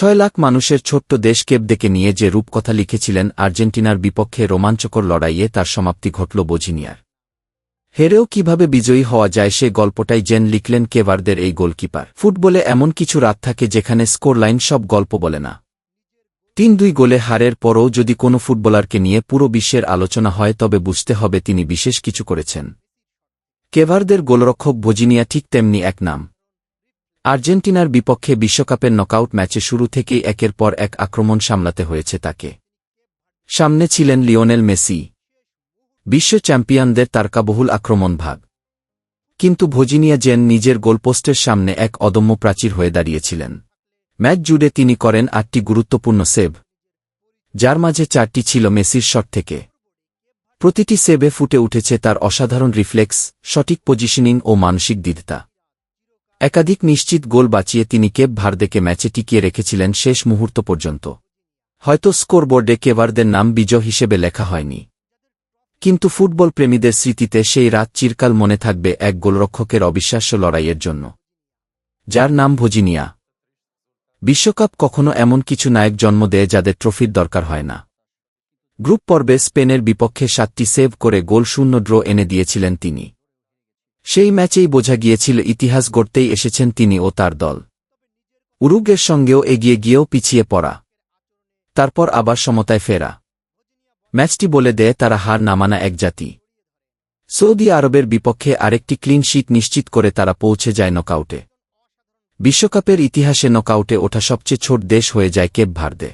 6 লাখ মানুষের ছোট্ট দেশ কেপ নিয়ে যে রূপকথা লিখেছিলেন আর্জেন্টিনার বিপক্ষে রোমাঞ্চকর লড়াইয়ে তার সমাপ্তি ঘটল বোঝিনিয়ার। হেরেও কিভাবে বিজয়ী হওয়া যায় সে গল্পটাই যেন লিখলেন কেভারদের এই গোলকিপার। ফুটবলে এমন কিছু রাত থাকে যেখানে স্কোর লাইন সব গল্প বলে না। 3-2 গোলে হারের পরও যদি কোনো ফুটবলারকে নিয়ে পুরো বিশ্বের আলোচনা হয় তবে বুঝতে হবে তিনি বিশেষ কিছু করেছেন। কেভারদের গোলরক্ষক বোঝিনিয়া ঠিক তেমনি এক নাম। আর্জেন্টিনার বিপক্ষে বিশ্বকাপের নকআউট ম্যাচে শুরু থেকেই একের পর এক আক্রমণ সামলাতে হয়েছে তাকে। সামনে ছিলেন লিওনেল মেসি, বিশ্ব চ্যাম্পিয়নদের তারকাবহুল আক্রমণ ভাগ। কিন্তু বোঝিনিয়া যেন নিজের গোলপোস্টের সামনে এক অদম্য প্রাচীর হয়ে দাঁড়িয়েছিলেন। ম্যাচ জুড়ে তিনি করেন 8টি গুরুত্বপূর্ণ সেভ, যার মাঝে 4টি ছিল মেসির শট থেকে। প্রতিটি সেভে ফুটে উঠেছে তার অসাধারণ রিফ্লেক্স, সঠিক পজিশনিং ও মানসিক দৃঢ়তা। একাধিক নিশ্চিত গোল বাঁচিয়ে তিনি কেপ ভার্দেকে ম্যাচে টিকিয়ে রেখেছিলেন শেষ মুহূর্ত পর্যন্ত। হয়তো স্কোরবোর্ডে কেভারদের নাম বিজয় হিসেবে লেখা হয়নি, কিন্তু ফুটবল প্রেমীদের স্মৃতিতে সেই রাত চিরকাল মনে থাকবে এক গোলরক্ষকের অবিশ্বাস্য লড়াইয়ের জন্য, যার নাম বোঝিনিয়া। বিশ্বকাপ কখনো এমন কিছু নায়ক জন্ম দেয় যাদের ট্রফির দরকার হয় না। গ্রুপ পর্বে স্পেনের বিপক্ষে 7টি সেভ করে গোল-শূন্য ড্র এনে দিয়েছিলেন তিনি। সেই ম্যাচেই বোঝা গিয়েছিল ইতিহাস গড়তেই এসেছেন তিনি ও তার দল। উরুগুয়ের সঙ্গেও এগিয়ে গিয়েও পিছিয়ে পড়া, তারপর আবার সমতায় ফেরা। ম্যাচটি বলে দেয় তারা হার না মানা এক জাতি। সৌদি আরবের বিপক্ষে আরেকটি ক্লিন শিট নিশ্চিত করে তারা পৌঁছে যায় নকআউটে। বিশ্বকাপের ইতিহাসে নকআউটে ওঠা সবচেয়ে ছোট দেশ হয়ে যায় কেপ ভার্দে।